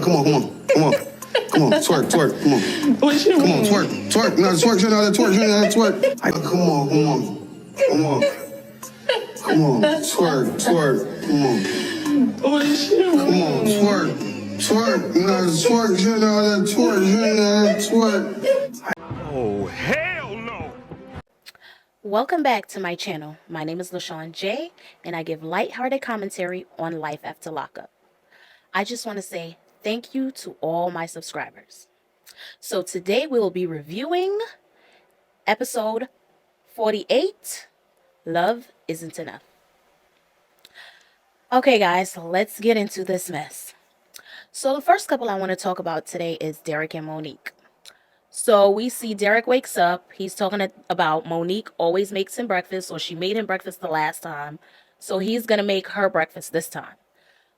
come on. Come on, twerk, come on. What you Come on, twerk. You know how to twerk, you know how to twerk, you know how to twerk. Come on. Come on, twerk, come on. What you Come on, twerk. You know how to twerk, you know how to twerk, you know how to twerk. Oh, hell no! Welcome back to my channel. My name is LaShawn J, and I give lighthearted commentary on life after lockup. I just want to say thank you to all my subscribers. So today we will be reviewing episode 48, Love Isn't Enough. Okay guys, let's get into this mess. So the first couple I want to talk about today is Derek and Monique. So we see Derek wakes up. He's talking about Monique always makes him breakfast, or she made him breakfast the last time. So he's going to make her breakfast this time.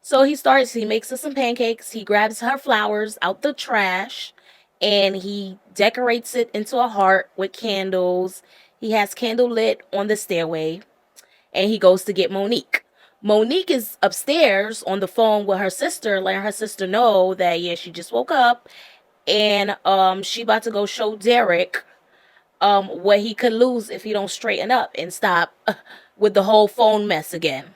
So he makes her some pancakes. He grabs her flowers out the trash and he decorates it into a heart with candles. He has candle lit on the stairway and he goes to get Monique. Monique is upstairs on the phone with her sister, letting her sister know that, yeah, she just woke up. And she about to go show Derek what he could lose if he don't straighten up and stop with the whole phone mess again.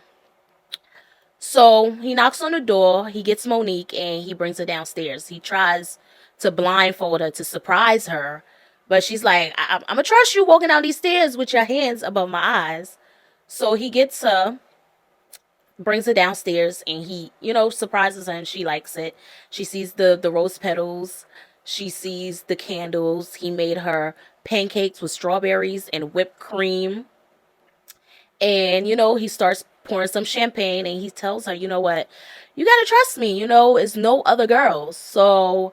So he knocks on the door, he gets Monique, and he brings her downstairs. He tries to blindfold her to surprise her, but she's like, I'm gonna trust you walking down these stairs with your hands above my eyes. So he gets her, brings her downstairs, and he, surprises her, and she likes it. She sees the rose petals. She sees the candles. He made her pancakes with strawberries and whipped cream. And, he starts pouring some champagne, and he tells her, you know what, you got to trust me, it's no other girls. So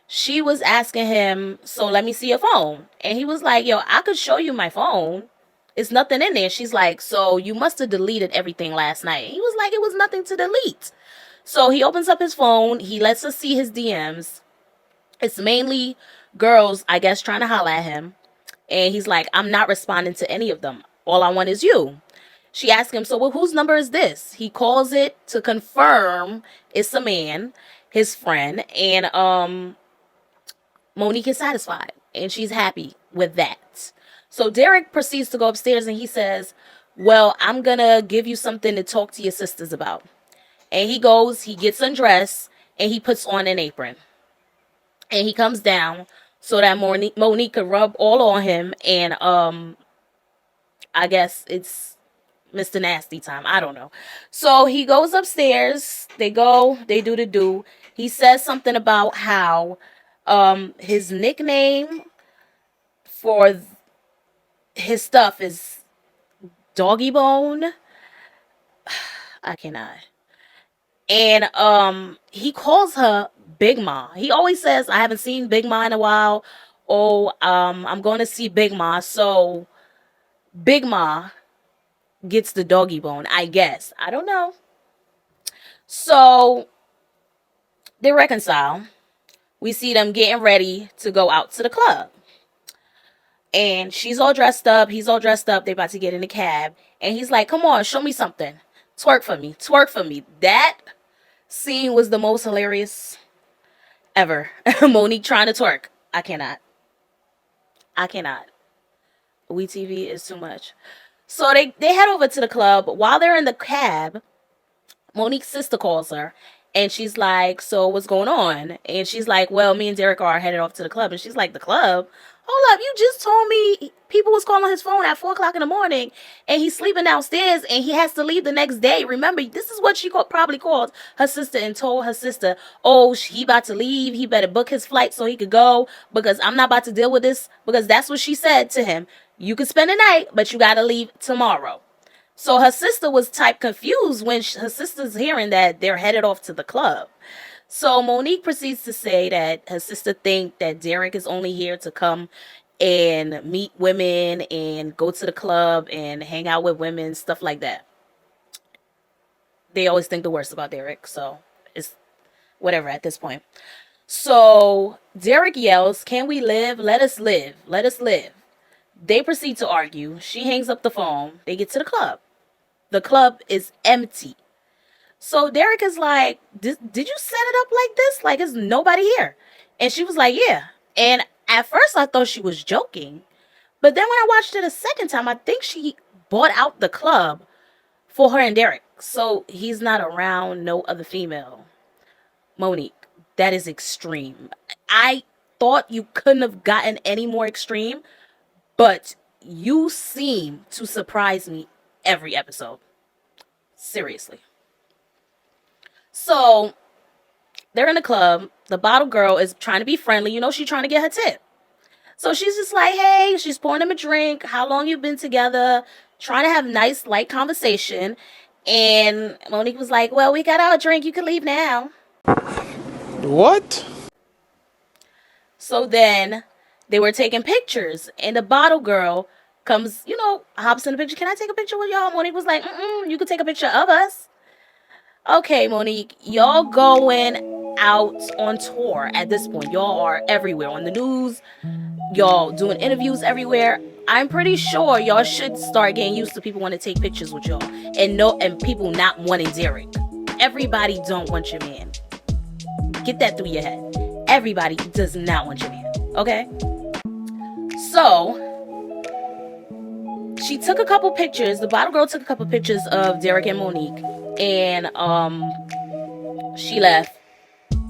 she was asking him, so let me see your phone. And he was like, yo, I could show you my phone. It's nothing in there. She's like, so you must have deleted everything last night. He was like, it was nothing to delete. So he opens up his phone. He lets us see his DMs. It's mainly girls, I guess, trying to holler at him. And he's like, I'm not responding to any of them. All I want is you. She asks him, so whose number is this? He calls it to confirm it's a man, his friend. And Monique is satisfied. And she's happy with that. So Derek proceeds to go upstairs and he says, well, I'm going to give you something to talk to your sisters about. And he goes, he gets undressed, and he puts on an apron. And he comes down so that Monique could rub all on him. And I guess it's Mr. Nasty time. I don't know. So he goes upstairs. They do the do. He says something about how his nickname for his stuff is Doggy Bone. I cannot. And he calls her Big Ma. He always says, I haven't seen Big Ma in a while. Oh, I'm going to see Big Ma. So Big Ma gets the doggy bone, I guess. I don't know. So they reconcile. We see them getting ready to go out to the club. And she's all dressed up. He's all dressed up. They're about to get in the cab. And he's like, come on, show me something. Twerk for me. Twerk for me. That scene was the most hilarious ever. Monique trying to twerk. I cannot. WeTV is too much. So they head over to the club. While they're in the cab, Monique's sister calls her. And she's like, so what's going on? And she's like, well, me and Derek are headed off to the club. And she's like, the club? Hold up, you just told me people was calling his phone at 4 o'clock in the morning. And he's sleeping downstairs and he has to leave the next day. Remember, this is what she probably called her sister and told her sister, oh, he about to leave. He better book his flight so he could go because I'm not about to deal with this. Because that's what she said to him. You could spend the night, but you got to leave tomorrow. So her sister was type confused when her sister's hearing that they're headed off to the club. So Monique proceeds to say that her sister think that Derek is only here to come and meet women and go to the club and hang out with women, stuff like that. They always think the worst about Derek, so it's whatever at this point. So Derek yells, can we live? Let us live. Let us live. They proceed to argue. She hangs up the phone. They get to the club. The club is empty. So Derek is like, did you set it up like this? Like, is nobody here? And she was like, yeah. And at first I thought she was joking. But then when I watched it a second time, I think she bought out the club for her and Derek. So he's not around no other female. Monique, that is extreme. I thought you couldn't have gotten any more extreme, but you seem to surprise me every episode. Seriously. So they're in the club. The bottle girl is trying to be friendly. You know, she's trying to get her tip. So she's just like, hey, she's pouring him a drink. How long you been together? Trying to have nice, light conversation. And Monique was like, well, we got our drink. You can leave now. What? So then they were taking pictures. And the bottle girl comes, you know, hops in the picture. Can I take a picture with y'all? Monique was like, you can take a picture of us. Okay, Monique, y'all going out on tour at this point. Y'all are everywhere on the news. Y'all doing interviews everywhere. I'm pretty sure y'all should start getting used to people want to take pictures with y'all, and people not wanting Derek. Everybody don't want your man. Get that through your head. Everybody does not want your man. Okay? So she took a couple pictures. The bottle girl took a couple pictures of Derek and Monique, and she left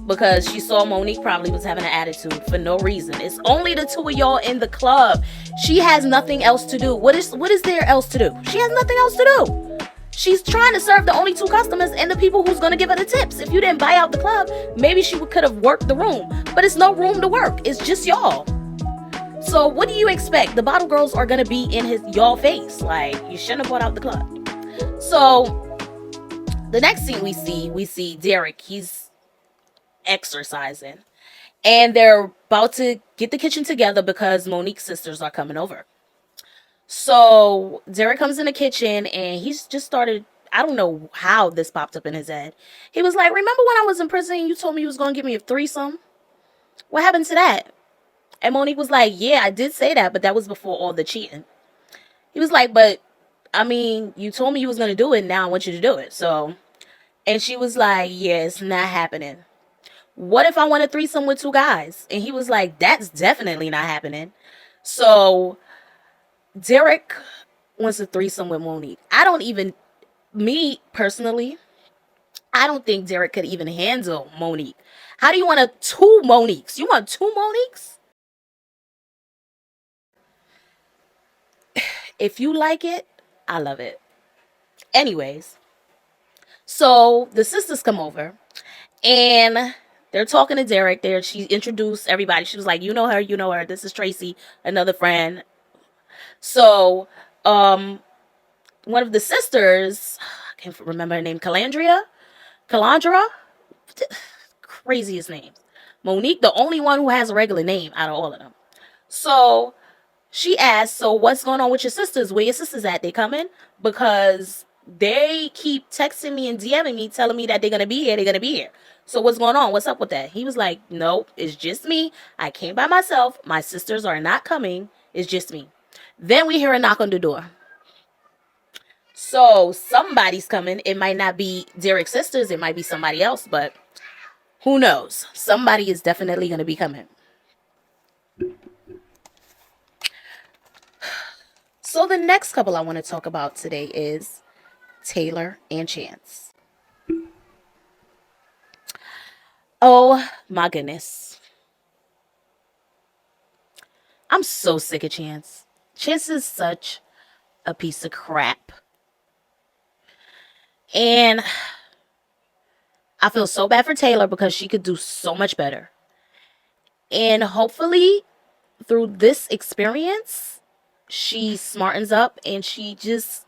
because she saw Monique probably was having an attitude for no reason. It's only the two of y'all in the club. She has nothing else to do. What is there else to do? She has nothing else to do. She's trying to serve the only two customers and the people who's going to give her the tips. If you didn't buy out the club, maybe she could have worked the room. But it's no room to work. It's just y'all. So what do you expect? The bottle girls are going to be in y'all face. Like, you shouldn't have bought out the club. So the next scene we see Derek. He's exercising. And they're about to get the kitchen together because Monique's sisters are coming over. So Derek comes in the kitchen and he's just started, I don't know how this popped up in his head. He was like, remember when I was in prison and you told me you was going to give me a threesome? What happened to that? And Monique was like, yeah, I did say that, but that was before all the cheating. He was like, but I mean, you told me you was going to do it. Now I want you to do it. So, and she was like, yeah, it's not happening. What if I want a threesome with two guys? And he was like, that's definitely not happening. So Derek wants a threesome with Monique. Me personally, I don't think Derek could even handle Monique. How do you want two Moniques? You want two Moniques? If you like it, I love it. Anyways, so the sisters come over and they're talking to Derek. She introduced everybody. She was like, you know her. This is Tracy, another friend. So, one of the sisters, I can't remember her name, Calandra, craziest names. Monique, the only one who has a regular name out of all of them. So she asked, so what's going on with your sisters? Where your sisters at? They coming? Because they keep texting me and DMing me, telling me that they're going to be here. They're going to be here. So what's going on? What's up with that? He was like, nope, it's just me. I came by myself. My sisters are not coming. It's just me. Then we hear a knock on the door. So somebody's coming. It might not be Derek's sisters. It might be somebody else, but who knows? Somebody is definitely going to be coming. So the next couple I want to talk about today is Taylor and Chance. Oh my goodness. I'm so sick of Chance. Chance is such a piece of crap. And I feel so bad for Taylor because she could do so much better. And hopefully through this experience, she smartens up and she just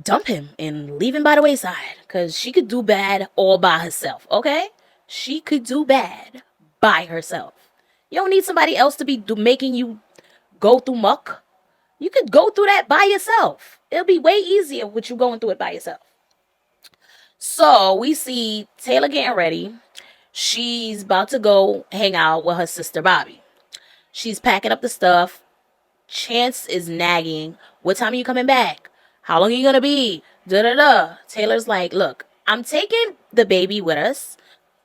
dump him and leave him by the wayside. Because she could do bad all by herself, okay? She could do bad by herself. You don't need somebody else to be making you go through muck. You could go through that by yourself. It'll be way easier with you going through it by yourself. So we see Taylor getting ready. She's about to go hang out with her sister Bobby. She's packing up the stuff. Chance is nagging. What time are you coming back? How long are you going to be? Da-da-da. Taylor's like, look, I'm taking the baby with us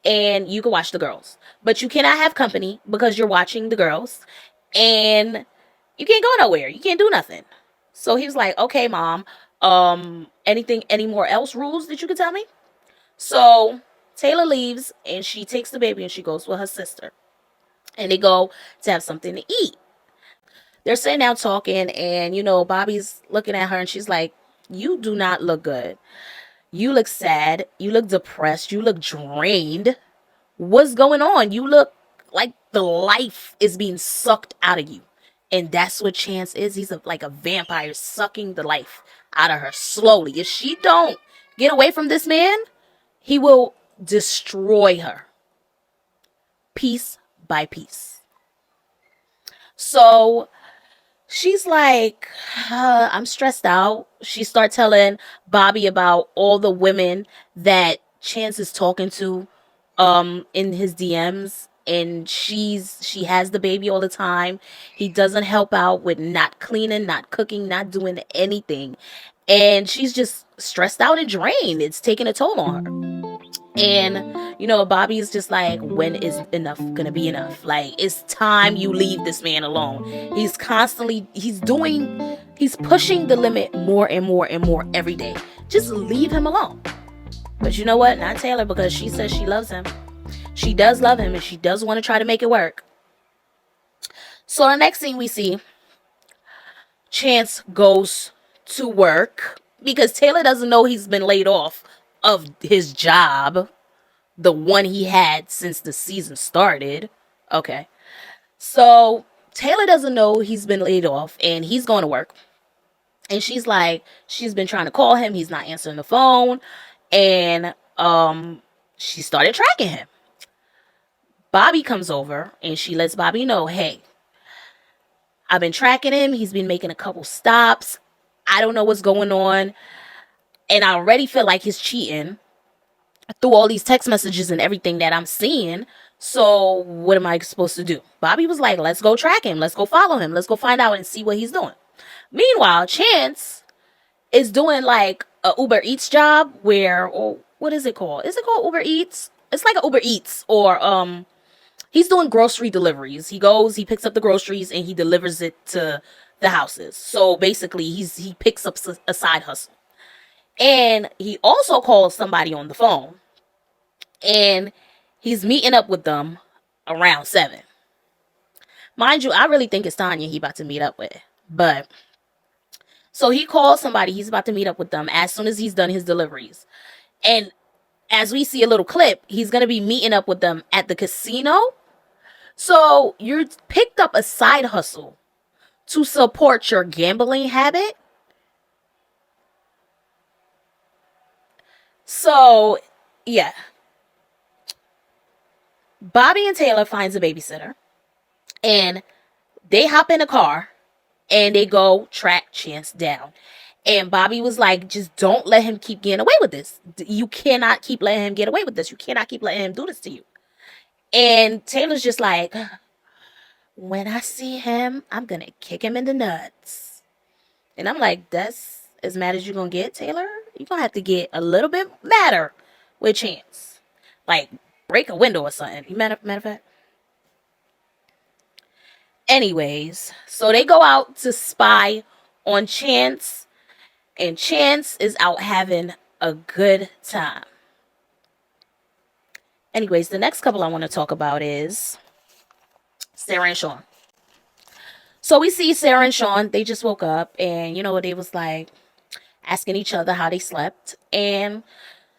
and you can watch the girls. But you cannot have company because you're watching the girls. And you can't go nowhere. You can't do nothing. So he was like, okay, mom. Any more else rules that you can tell me? So Taylor leaves and she takes the baby and she goes with her sister. And they go to have something to eat. They're sitting down talking, and Bobby's looking at her and she's like, you do not look good. You look sad. You look depressed. You look drained. What's going on? You look like the life is being sucked out of you. And that's what Chance is. He's like a vampire sucking the life out of her slowly. If she don't get away from this man, he will destroy her piece by piece. So she's like, I'm stressed out. She starts telling Bobby about all the women that Chance is talking to in his DMs, and she has the baby all the time. He doesn't help out with not cleaning, not cooking, not doing anything. And she's just stressed out and drained. It's taking a toll on her. And Bobby's just like, when is enough gonna be enough? Like, it's time you leave this man alone. He's pushing the limit more and more and more every day. Just leave him alone. But you know what? Not Taylor, because she says she loves him. She does love him, and she does want to try to make it work. So the next thing we see, Chance goes to work because Taylor doesn't know he's been laid off of his job, the one he had since the season started. Okay. So Taylor doesn't know he's been laid off, and he's going to work. And she's like, she's been trying to call him. He's not answering the phone. And she started tracking him. Bobby comes over and she lets Bobby know, hey, I've been tracking him. He's been making a couple stops. I don't know what's going on. And I already feel like he's cheating through all these text messages and everything that I'm seeing. So what am I supposed to do? Bobby was like, let's go track him. Let's go follow him. Let's go find out and see what he's doing. Meanwhile, Chance is doing like a Uber Eats job where, or what is it called? Is it called Uber Eats? It's like a Uber Eats, or he's doing grocery deliveries. He goes, he picks up the groceries and he delivers it to the houses. So basically he picks up a side hustle. And he also calls somebody on the phone. And he's meeting up with them around 7. Mind you, I really think it's Tanya he about to meet up with. But so he calls somebody. He's about to meet up with them as soon as he's done his deliveries. And as we see a little clip, he's going to be meeting up with them at the casino. So you picked up a side hustle to support your gambling habit. So, yeah. Bobby and Taylor finds a babysitter. And they hop in a car. And they go track Chance down. And Bobby was like, just don't let him keep getting away with this. You cannot keep letting him get away with this. You cannot keep letting him do this to you. And Taylor's just like, when I see him, I'm going to kick him in the nuts. And I'm like, that's as mad as you're going to get, Taylor? You're going to have to get a little bit madder with Chance. Like, break a window or something. Matter of fact. Anyways, so they go out to spy on Chance. And Chance is out having a good time. Anyways, the next couple I want to talk about is Sarah and Sean. So we see Sarah and Sean, they just woke up and, they was like asking each other how they slept. And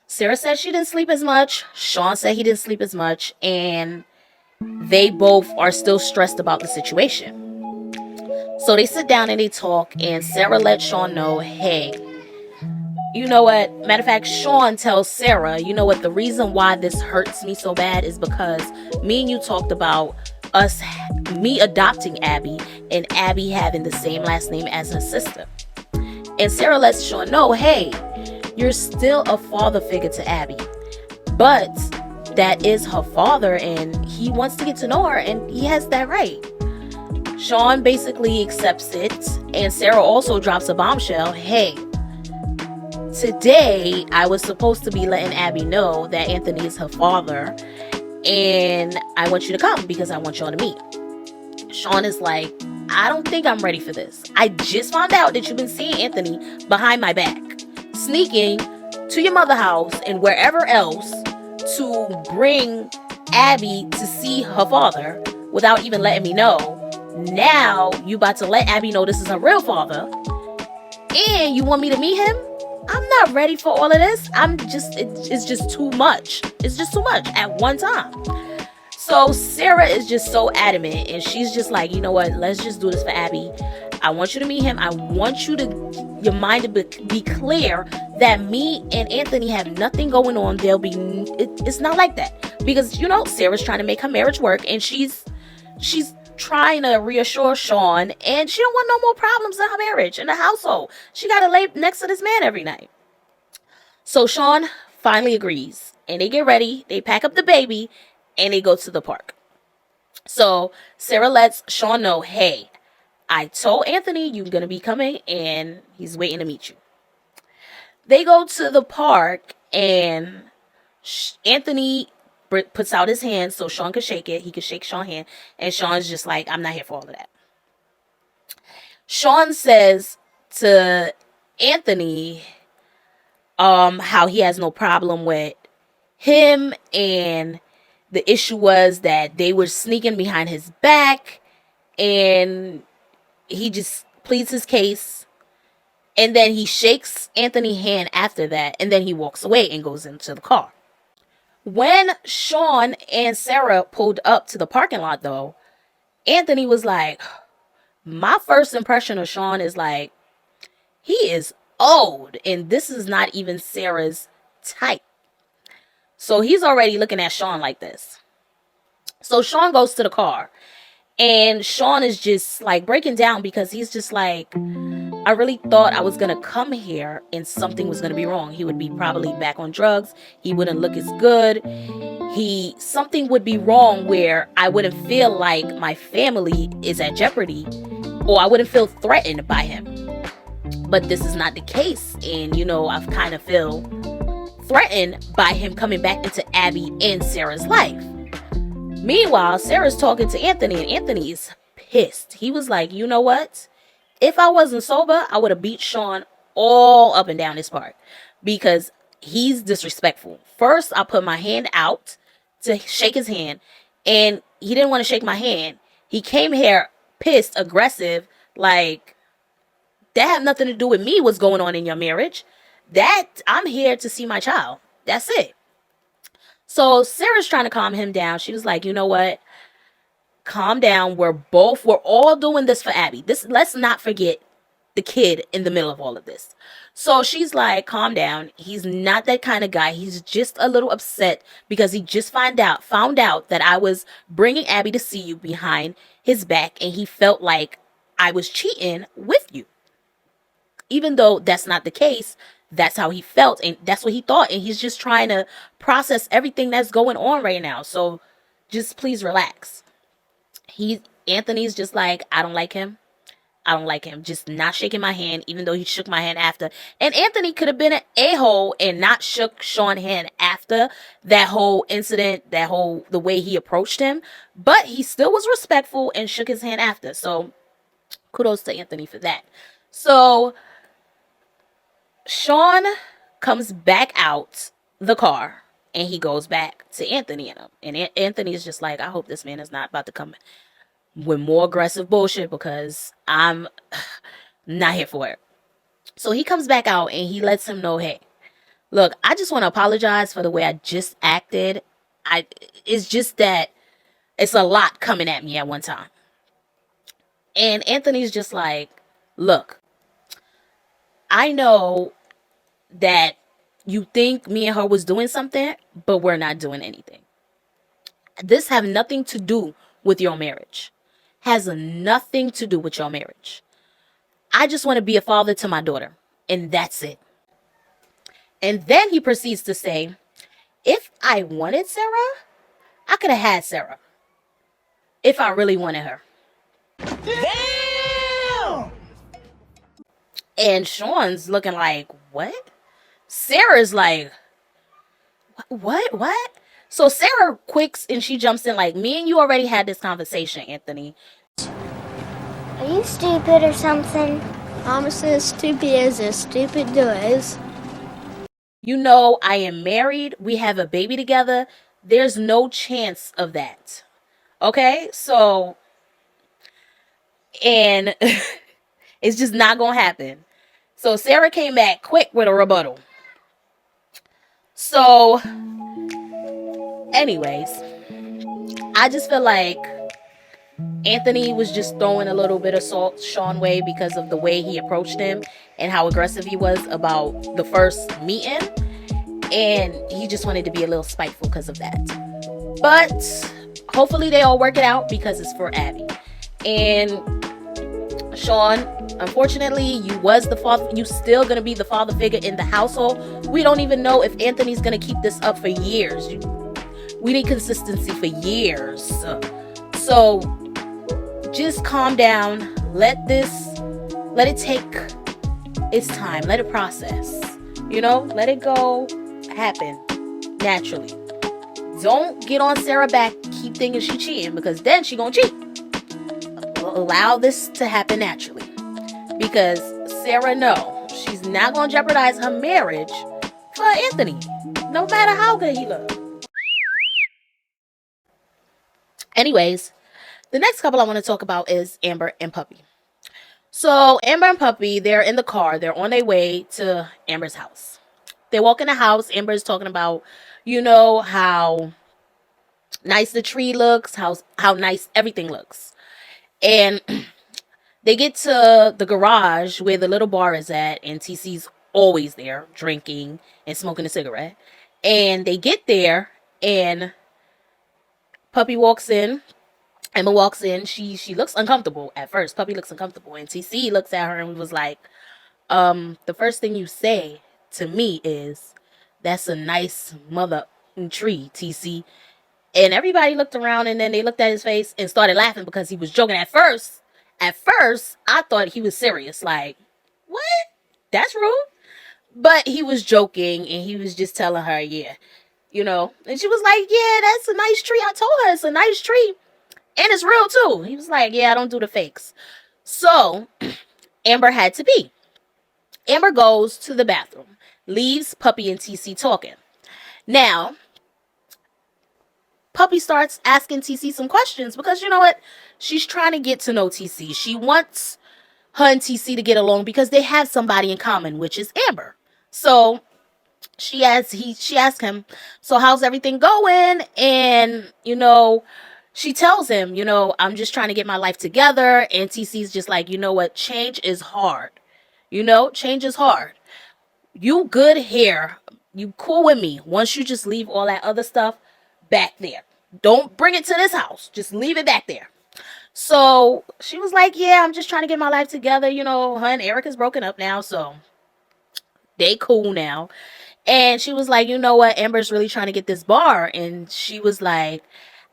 Sarah said she didn't sleep as much. Sean said he didn't sleep as much. And they both are still stressed about the situation. So they sit down and they talk. And Sarah let Sean know, hey, you know what? Matter of fact, Sean tells Sarah, you know what? The reason why this hurts me so bad is because me and you talked about me adopting Abby and Abby having the same last name as her sister. And Sarah lets Sean know, hey, you're still a father figure to Abby, but that is her father and he wants to get to know her and he has that right. Sean basically accepts it, and Sarah also drops a bombshell. Hey, today I was supposed to be letting Abby know that Anthony is her father, and I want you to come because I want y'all to meet. Sean is like, I don't think I'm ready for this. I just found out that you've been seeing Anthony behind my back, sneaking to your mother's house and wherever else to bring Abby to see her father without even letting me know. Now you about to let Abby know this is her real father, and you want me to meet him? I'm not ready for all of this. It's just too much. It's just too much at one time. So Sarah is just so adamant, and she's just like, you know what? Let's just do this for Abby. I want you to meet him. I want your mind to be clear that me and Anthony have nothing going on. It's not like that, because Sarah's trying to make her marriage work, and she's trying to reassure Sean, and she don't want no more problems in her marriage, in the household. She got to lay next to this man every night. So Sean finally agrees, and they get ready. They pack up the baby, and they go to the park. So Sarah lets Sean know, hey, I told Anthony you're going to be coming, and he's waiting to meet you. They go to the park, and Anthony puts out his hand so Sean could shake it. He could shake Sean's hand. And Sean's just like, I'm not here for all of that. Sean says to Anthony how he has no problem with him, and the issue was that they were sneaking behind his back, and he just pleads his case. And then he shakes Anthony's hand after that, and then he walks away and goes into the car. When Sean and Sarah pulled up to the parking lot, though, Anthony was like, my first impression of Sean is like, he is old, and this is not even Sarah's type. So he's already looking at Sean like this. So Sean goes to the car, and Sean is just like breaking down, because he's just like, I really thought I was going to come here and something was going to be wrong. He would be probably back on drugs. He wouldn't look as good. Something would be wrong where I wouldn't feel like my family is at jeopardy, or I wouldn't feel threatened by him. But this is not the case. And, I've kind of feel threatened by him coming back into Abby and Sarah's life. Meanwhile, Sarah's talking to Anthony, and Anthony is pissed. He was like, you know what? If I wasn't sober, I would have beat Sean all up and down this park, because he's disrespectful. First, I put my hand out to shake his hand, and he didn't want to shake my hand. He came here pissed, aggressive, like, that had nothing to do with me, what's going on in your marriage. That I'm here to see my child. That's it. So Sarah's trying to calm him down. She was like, you know what? Calm down. We're all doing this for Abby. Let's not forget the kid in the middle of all of this. So she's like, calm down. He's not that kind of guy. He's just a little upset because he just found out that I was bringing Abby to see you behind his back, and he felt like I was cheating with you. Even though that's not the case, that's how he felt, and that's what he thought, and he's just trying to process everything that's going on right now. So just please relax. Anthony's just like, I don't like him. I don't like him. Just not shaking my hand, even though he shook my hand after. And Anthony could have been an a-hole and not shook Sean's hand after that whole incident, the way he approached him. But he still was respectful and shook his hand after. So kudos to Anthony for that. So Sean comes back out the car, and he goes back to Anthony and him. And Anthony is just like, I hope this man is not about to come with more aggressive bullshit, because I'm not here for it. So he comes back out, and he lets him know, hey, look, I just want to apologize for the way I just acted. It's just that it's a lot coming at me at one time. And Anthony's just like, look, I know that you think me and her was doing something, but we're not doing anything. This have nothing to do with your marriage. Has nothing to do with your marriage. I just want to be a father to my daughter, and that's it. And then he proceeds to say, if I wanted Sarah, I could have had Sarah. If I really wanted her. Damn! And Sean's looking like, what? Sarah's like, what? So Sarah quicks and she jumps in like, me and you already had this conversation, Anthony. Are you stupid or something? I'm as stupid as a stupid does. You know, I am married. We have a baby together. There's no chance of that. Okay? So, and it's just not going to happen. So Sarah came back quick with a rebuttal. So, anyways, I just feel like Anthony was just throwing a little bit of salt Sean way because of the way he approached him and how aggressive he was about the first meeting. And he just wanted to be a little spiteful because of that. But hopefully they all work it out because it's for Abby. And Sean, unfortunately, you was the father. You still gonna be the father figure in the household. We don't even know if Anthony's gonna keep this up for years. We need consistency for years. So just calm down. Let it take its time. Let it process. Let it go happen naturally. Don't get on Sarah back, keep thinking she cheating, because then she gonna cheat. Allow this to happen naturally, because Sarah she's not gonna jeopardize her marriage for Anthony, no matter how good he looks. Anyways, the next couple I want to talk about is Amber and Puppy. So Amber and Puppy, they're in the car. They're on their way to Amber's house. They walk in the house. Amber is talking about, how nice the tree looks, how nice everything looks. And they get to the garage where the little bar is at, and TC's always there drinking and smoking a cigarette. And they get there, and Puppy walks in. Emma walks in. She looks uncomfortable at first. Puppy looks uncomfortable, and TC looks at her and was like, the first thing you say to me is, that's a nice mother tree, TC. And everybody looked around, and then they looked at his face and started laughing because he was joking. At first, I thought he was serious. Like, what? That's rude. But he was joking, and he was just telling her, yeah, And she was like, yeah, that's a nice tree. I told her it's a nice tree. And it's real, too. He was like, yeah, I don't do the fakes. So, Amber had to pee. Amber goes to the bathroom, leaves Puppy and TC talking. Now, Puppy starts asking TC some questions because you know what? She's trying to get to know TC. She wants her and TC to get along because they have somebody in common, which is Amber. So she asked him, so how's everything going? And, she tells him, I'm just trying to get my life together. And TC's just like, you know what? Change is hard. Change is hard. You good here. You cool with me. Once you just leave all that other stuff back there. Don't bring it to this house. Just leave it back there. So she was like, yeah, I'm just trying to get my life together. Her and Eric is broken up now. So they cool now. And she was like, you know what? Amber's really trying to get this bar. And she was like,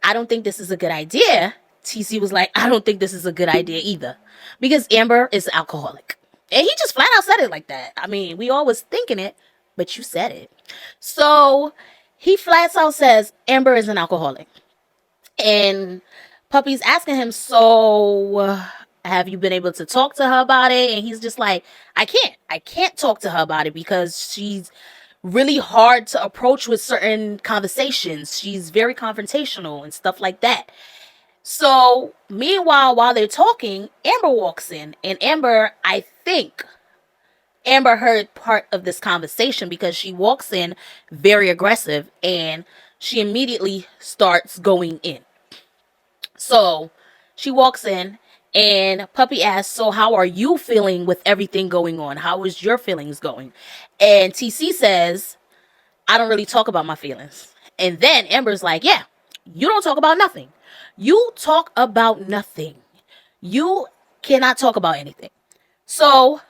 I don't think this is a good idea. TC was like, I don't think this is a good idea either. Because Amber is an alcoholic. And he just flat out said it like that. I mean, we all was thinking it, but you said it. So he flat out says Amber is an alcoholic. And Puppy's asking him, so have you been able to talk to her about it? And he's just like, I can't talk to her about it because she's really hard to approach with certain conversations. She's very confrontational and stuff like that. So meanwhile, while they're talking, Amber walks in, and I think Amber heard part of this conversation because she walks in very aggressive and she immediately starts going in. So she walks in and Puppy asks, so how are you feeling with everything going on? How is your feelings going? And TC says, I don't really talk about my feelings. And then Amber's like, yeah, you don't talk about nothing. You talk about nothing. You cannot talk about anything. So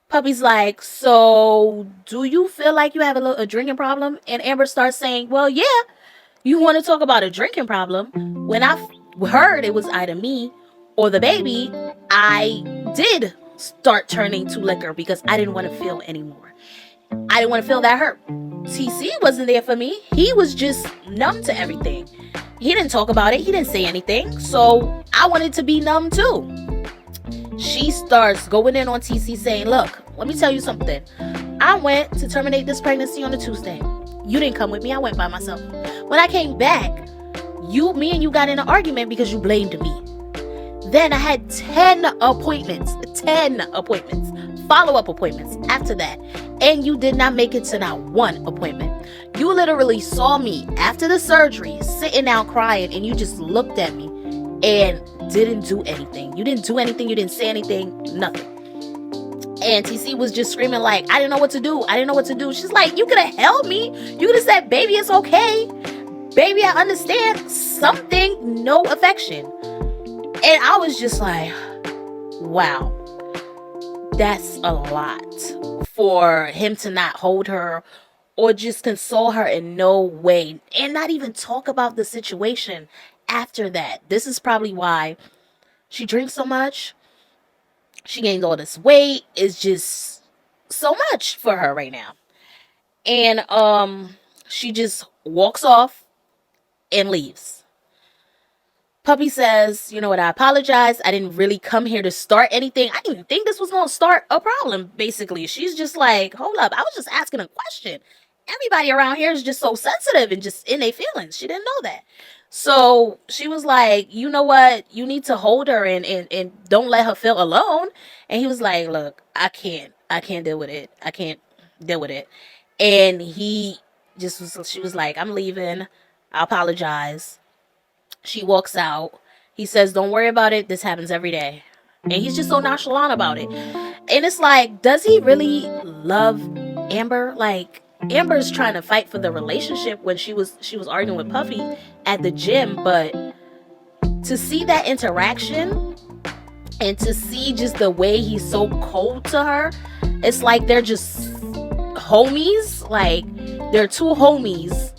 Puppy's like, so do you feel like you have a drinking problem? And Amber starts saying, well, yeah, you want to talk about a drinking problem? When I heard it was either me or the baby, I did start turning to liquor because I didn't want to feel anymore. I didn't want to feel that hurt. TC wasn't there for me. He was just numb to everything. He didn't talk about it. He didn't say anything. So I wanted to be numb too. She starts going in on TC saying, look, let me tell you something. I went to terminate this pregnancy on a Tuesday. You didn't come with me. I went by myself. When I came back, me and you got in an argument because you blamed me. Then I had 10 appointments, follow-up appointments after that. And you did not make it to not one appointment. You literally saw me after the surgery, sitting down crying, and you just looked at me and didn't do anything. You didn't do anything. You didn't say anything. Nothing. And TC was just screaming like, I didn't know what to do. I didn't know what to do. She's like, you could have held me. You could have said, baby, it's okay. Baby, I understand. Something, no affection. And I was just like, wow, that's a lot for him to not hold her or just console her in no way and not even talk about the situation after that. This is probably why she drinks so much. She gained all this weight. It's just so much for her right now. And she just walks off and leaves. Puppy says, you know what, I apologize. I didn't really come here to start anything. I didn't even think this was going to start a problem, basically. She's just like, hold up, I was just asking a question. Everybody around here is just so sensitive and just in their feelings. She didn't know that. So she was like, you know what, you need to hold her and don't let her feel alone. And he was like, look, I can't deal with it. I can't deal with it. And she was like, I'm leaving. I apologize. She walks out. He says, don't worry about it. This happens every day. And he's just so nonchalant about it. And it's like, does he really love Amber? Like, Amber's trying to fight for the relationship when she was arguing with Puffy at the gym. But to see that interaction and to see just the way he's so cold to her, it's like they're just homies. Like, they're two homies.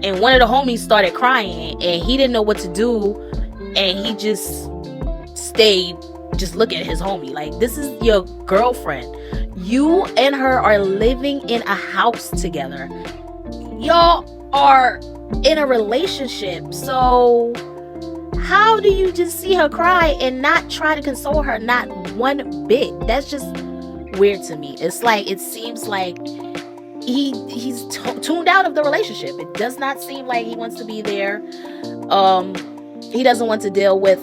And one of the homies started crying and he didn't know what to do. And he just stayed, just look at his homie. Like, this is your girlfriend. You and her are living in a house together. Y'all are in a relationship. So how do you just see her cry and not try to console her? Not one bit. That's just weird to me. It's like, it seems like he's tuned out of the relationship. It does not seem like he wants to be there. He doesn't want to deal with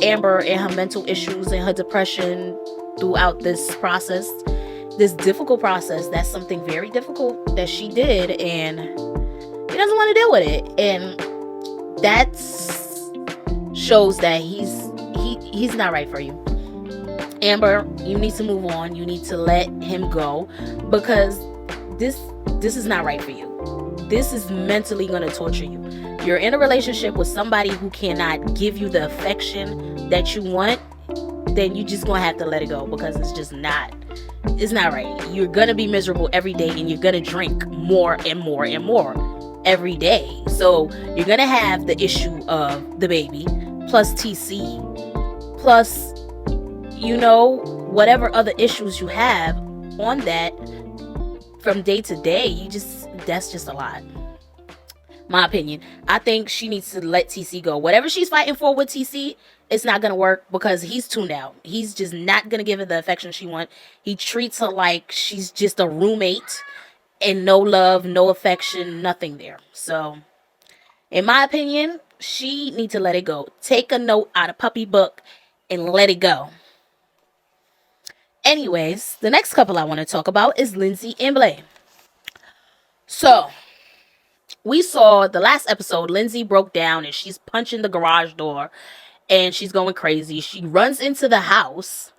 Amber and her mental issues and her depression throughout this process, this difficult process. That's something very difficult that she did, and he doesn't want to deal with it. And that shows that he's not right for you. Amber, you need to move on. You need to let him go, because this is not right for you. This is mentally going to torture you. You're in a relationship with somebody who cannot give you the affection that you want, then you just going to have to let it go, because it's not right. You're going to be miserable every day, and you're going to drink more and more and more every day. So you're going to have the issue of the baby, plus TC, plus, whatever other issues you have on that. From day to day, that's just a lot. My opinion. I think she needs to let TC go. Whatever she's fighting for with TC, it's not going to work, because he's tuned out. He's just not going to give her the affection she wants. He treats her like she's just a roommate and no love, no affection, nothing there. So, in my opinion, she needs to let it go. Take a note out of Puppy book and let it go. Anyways, the next couple I want to talk about is Lindsay and Blaine. So, we saw the last episode, Lindsay broke down and she's punching the garage door and she's going crazy. She runs into the house,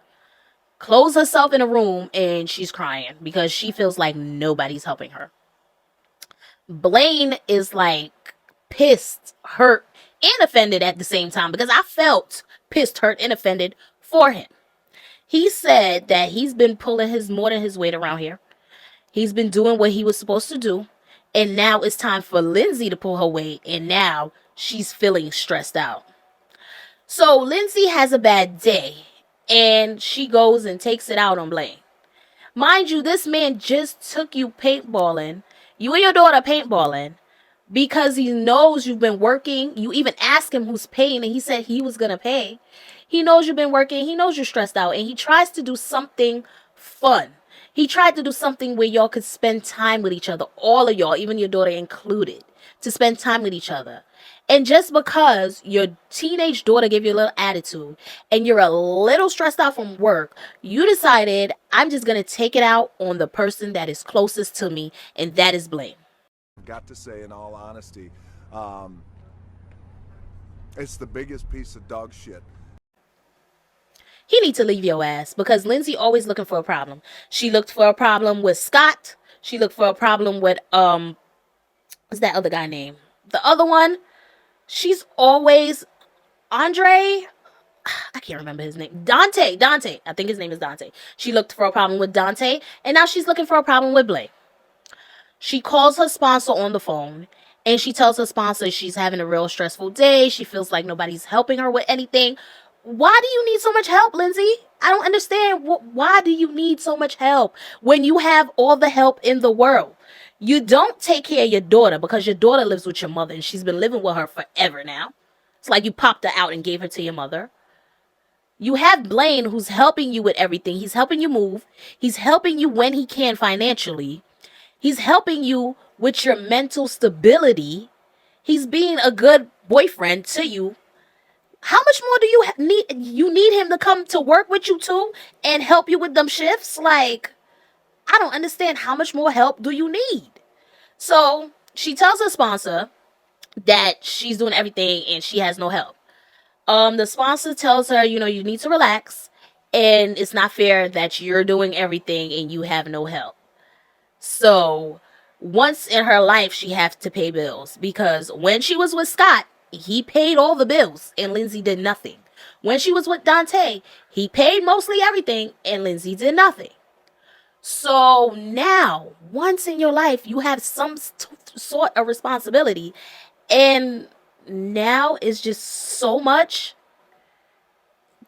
closes herself in a room, and she's crying because she feels like nobody's helping her. Blaine is like pissed, hurt, and offended at the same time, because I felt pissed, hurt, and offended for him. He said that he's been pulling more than his weight around here. He's been doing what he was supposed to do. And now it's time for Lindsay to pull her weight. And now she's feeling stressed out. So Lindsay has a bad day. And she goes and takes it out on Blaine. Mind you, this man just took you paintballing, you and your daughter paintballing, because he knows you've been working. You even asked him who's paying, and he said he was going to pay. He knows you've been working. He knows you're stressed out, and he tries to do something fun. He tried to do something where y'all could spend time with each other, all of y'all, even your daughter included, to spend time with each other. And just because your teenage daughter gave you a little attitude and you're a little stressed out from work, you decided, I'm just going to take it out on the person that is closest to me, and that is Blaine. Got to say, in all honesty, it's the biggest piece of dog shit. He needs to leave your ass, because Lindsay always looking for a problem. She looked for a problem with Scott. She looked for a problem with, what's that other guy name? The other one. She's always Andre. I can't remember his name. Dante. I think his name is Dante. She looked for a problem with Dante, and now she's looking for a problem with Blaine. She calls her sponsor on the phone, and she tells her sponsor she's having a real stressful day. She feels like nobody's helping her with anything. Why do you need so much help, Lindsay? I don't understand. Why do you need so much help when you have all the help in the world? You don't take care of your daughter because your daughter lives with your mother, and she's been living with her forever now. It's like you popped her out and gave her to your mother. You have Blaine, who's helping you with everything. He's helping you move. He's helping you when he can financially. He's helping you with your mental stability. He's being a good boyfriend to you. How much more do you need? You need him to come to work with you too and help you with them shifts? Like, I don't understand. How much more help do you need? So she tells her sponsor that she's doing everything and she has no help. The sponsor tells her, you need to relax, and it's not fair that you're doing everything and you have no help. So once in her life, she has to pay bills, because when she was with Scott, he paid all the bills and Lindsay did nothing. When she was with Dante, he paid mostly everything and Lindsay did nothing. So now, once in your life, you have some sort of responsibility, and now it's just so much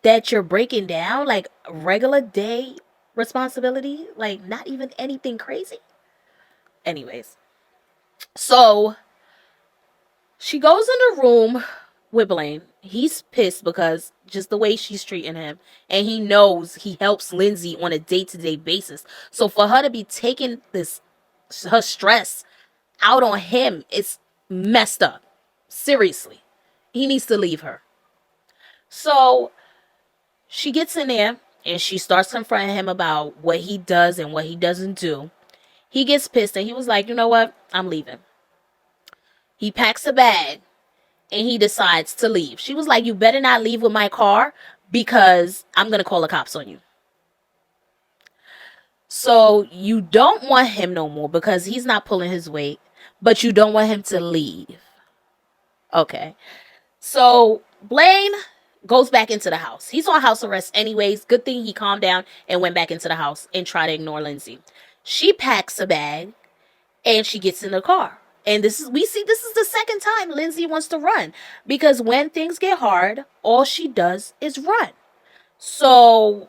that you're breaking down, like regular day responsibility, like not even anything crazy. Anyways, so she goes in the room with Blaine. He's pissed because just the way she's treating him, and he knows he helps Lindsay on a day-to-day basis. So for her to be taking her stress out on him, it's messed up. Seriously, he needs to leave her. So she gets in there and she starts confronting him about what he does and what he doesn't do. He gets pissed and he was like, you know what? I'm leaving. He packs a bag and he decides to leave. She was like, you better not leave with my car, because I'm going to call the cops on you. So you don't want him no more because he's not pulling his weight, but you don't want him to leave. Okay. So Blaine goes back into the house. He's on house arrest anyways. Good thing he calmed down and went back into the house and tried to ignore Lindsay. She packs a bag and she gets in the car. And this is the second time Lindsay wants to run, because when things get hard, all she does is run. So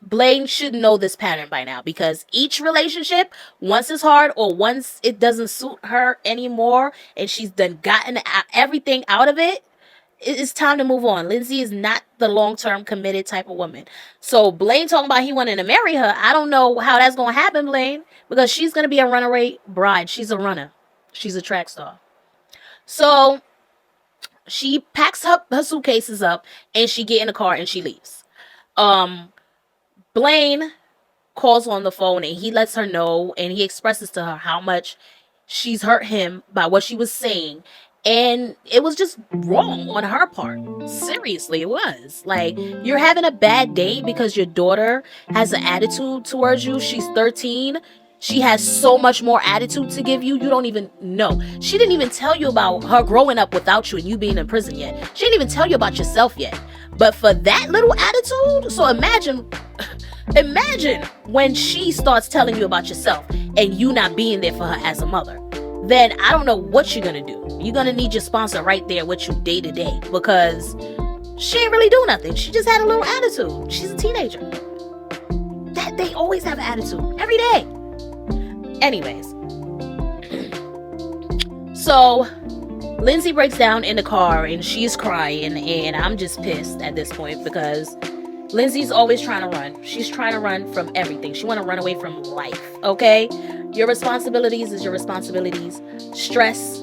Blaine should know this pattern by now, because each relationship, once it's hard or once it doesn't suit her anymore and she's done gotten everything out of it, it's time to move on. Lindsay is not the long-term committed type of woman. So Blaine talking about he wanting to marry her. I don't know how that's going to happen, Blaine, because she's going to be a runaway bride. She's a runner. She's a track star. So she packs her suitcases up and she get in the car and she leaves. Blaine calls on the phone and he lets her know, and he expresses to her how much she's hurt him by what she was saying. And it was just wrong on her part. Seriously, it was. Like, you're having a bad day because your daughter has an attitude towards you. She's 13. She has so much more attitude to give you. You don't even know. She didn't even tell you about her growing up without you and you being in prison yet. She didn't even tell you about yourself yet. But for that little attitude, so imagine when she starts telling you about yourself and you not being there for her as a mother. Then I don't know what you're going to do. You're going to need your sponsor right there with you day to day, because she ain't really do nothing. She just had a little attitude. She's a teenager. They always have an attitude every day. Anyways, so Lindsay breaks down in the car and she's crying, and I'm just pissed at this point because Lindsay's always trying to run. She's trying to run from everything. She want to run away from life, okay? Your responsibilities is your responsibilities. Stress,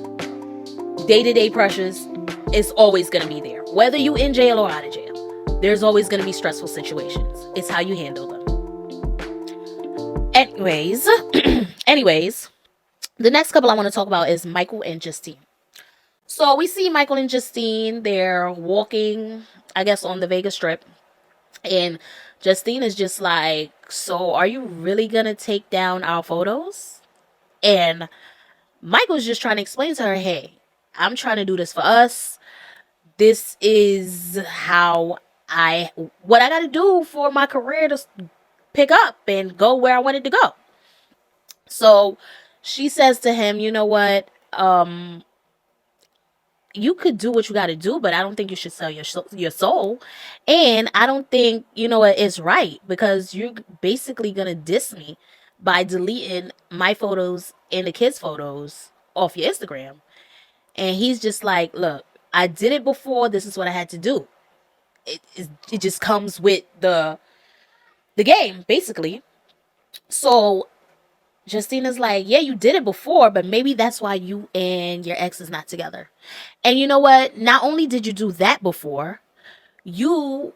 day-to-day pressures is always going to be there. Whether you in jail or out of jail, there's always going to be stressful situations. It's how you handle them. Anyways, the next couple I want to talk about is Michael and Justine. So we see Michael and Justine, they're walking, I guess, on the Vegas Strip. And Justine is just like, so are you really going to take down our photos? And Michael's just trying to explain to her, hey, I'm trying to do this for us. This is what I got to do for my career to pick up and go where I wanted to go. So she says to him, you know what? You could do what you got to do, but I don't think you should sell your soul. And I don't think, it's right, because you're basically going to diss me by deleting my photos and the kids' photos off your Instagram. And he's just like, look, I did it before. This is what I had to do. It just comes with the game, basically. So Justina's like, yeah, you did it before, but maybe that's why you and your ex is not together. And you know what? Not only did you do that before, you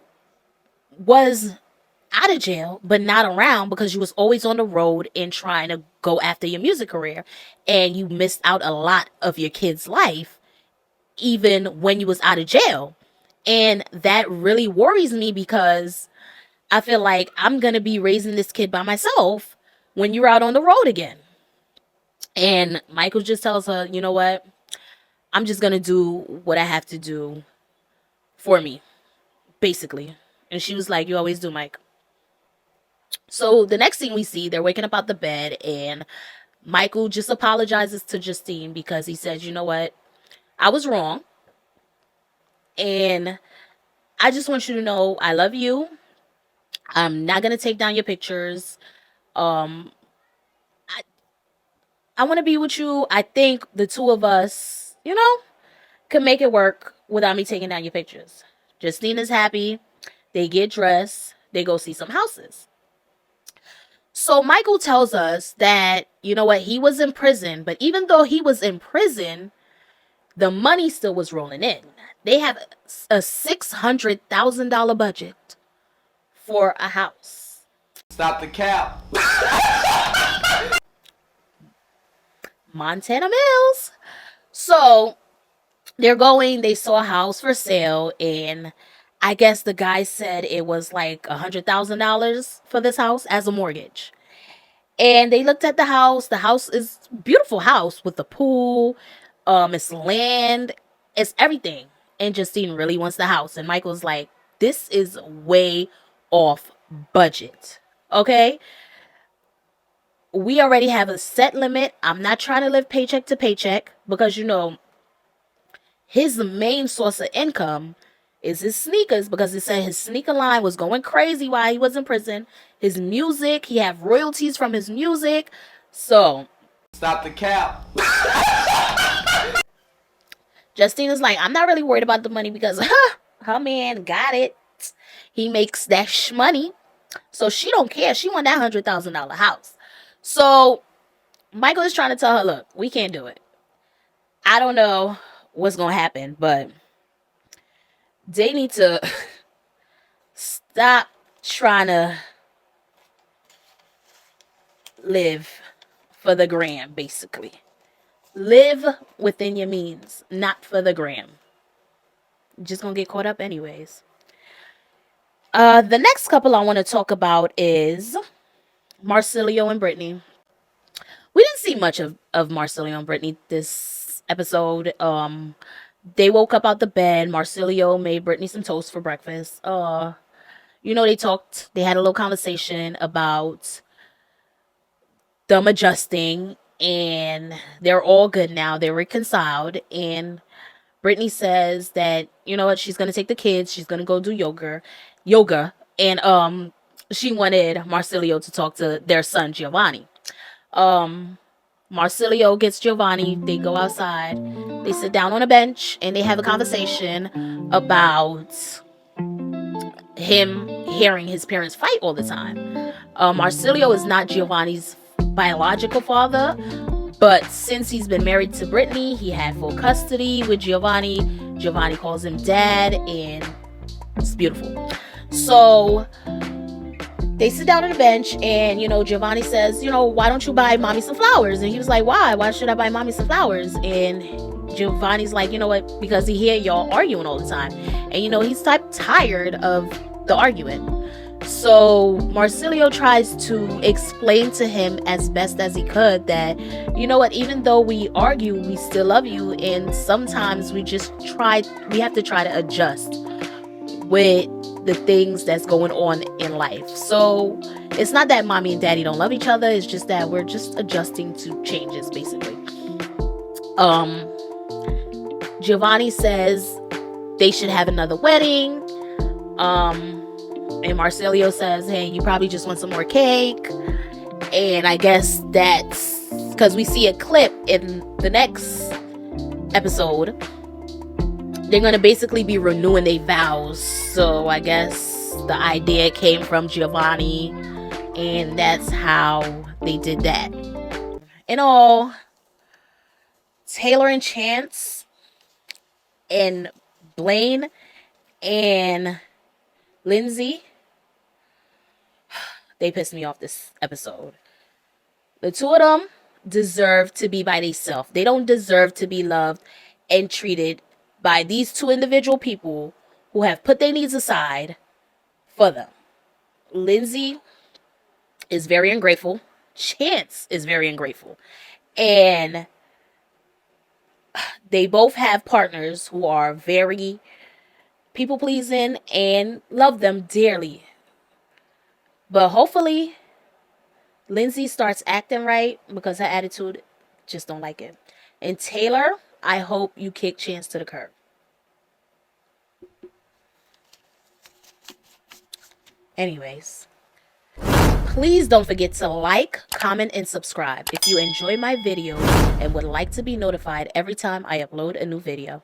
was out of jail, but not around because you was always on the road and trying to go after your music career. And you missed out a lot of your kid's life, even when you was out of jail. And that really worries me because I feel like I'm going to be raising this kid by myself when you're out on the road again. And Michael just tells her, you know what? I'm just going to do what I have to do for me, basically. And she was like, you always do, Mike. So the next thing we see, they're waking up out the bed, and Michael just apologizes to Justine because he says, you know what? I was wrong. And I just want you to know I love you. I'm not going to take down your pictures. I want to be with you. I think the two of us, can make it work without me taking down your pictures. Justine is happy. They get dressed. They go see some houses. So Michael tells us that, you know what, he was in prison. But even though he was in prison, the money still was rolling in. They have a $600,000 budget for a house. Stop the cap. Montana Mills. So they saw a house for sale, and I guess the guy said it was like $100,000 for this house as a mortgage. And they looked at the house. The house is a beautiful house with the pool. It's land. It's everything. And Justine really wants the house. And Michael's like, this is way off budget. Okay? We already have a set limit. I'm not trying to live paycheck to paycheck because, his main source of income is his sneakers, because it said his sneaker line was going crazy while he was in prison. His music, he had royalties from his music. So stop the cap. Justine is like, I'm not really worried about the money because her man got it. He makes that money. So she don't care. She want that $100,000 house. So Michael is trying to tell her, look, we can't do it. I don't know what's going to happen, but they need to stop trying to live for the gram, basically. Live within your means, not for the gram. You're just going to get caught up anyways. The next couple I want to talk about is Marcellio and Brittany. We didn't see much of Marcellio and Brittany this episode. They woke up out the bed. Marcellio made Brittany some toast for breakfast. They talked. They had a little conversation about them adjusting, and they're all good now. They're reconciled, and Brittany says that, you know what, she's going to take the kids. She's going to go do yoga. And she wanted Marsilio to talk to their son Giovanni. Marsilio gets Giovanni. They go outside. They sit down on a bench and they have a conversation about him hearing his parents fight all the time. Marsilio is not Giovanni's biological father, but since he's been married to Brittany, he had full custody with Giovanni. Giovanni calls him dad, and it's beautiful. So they sit down on the bench, and, Giovanni says, why don't you buy mommy some flowers? And he was like, why? Why should I buy mommy some flowers? And Giovanni's like, you know what? Because he hear y'all arguing all the time. And, he's tired of the arguing. So Marsilio tries to explain to him as best as he could that, even though we argue, we still love you. And sometimes we have to try to adjust with the things that's going on in life. So it's not that mommy and daddy don't love each other. It's just that we're just adjusting to changes, basically. Giovanni says they should have another wedding. And Marsilio says, hey, you probably just want some more cake. And I guess that's because we see a clip in the next episode. They're going to basically be renewing their vows. So I guess the idea came from Giovanni. And that's how they did that. In all, Taylor and Chance and Blaine and Lindsay, they pissed me off this episode. The two of them deserve to be by themselves. They don't deserve to be loved and treated by these two individual people who have put their needs aside for them. Lindsay is very ungrateful. Chance is very ungrateful. And they both have partners who are very people-pleasing and love them dearly. But hopefully, Lindsay starts acting right because her attitude just don't like it. And Taylor, I hope you kick Chance to the curb. Anyways, please don't forget to like, comment, and subscribe if you enjoy my video and would like to be notified every time I upload a new video.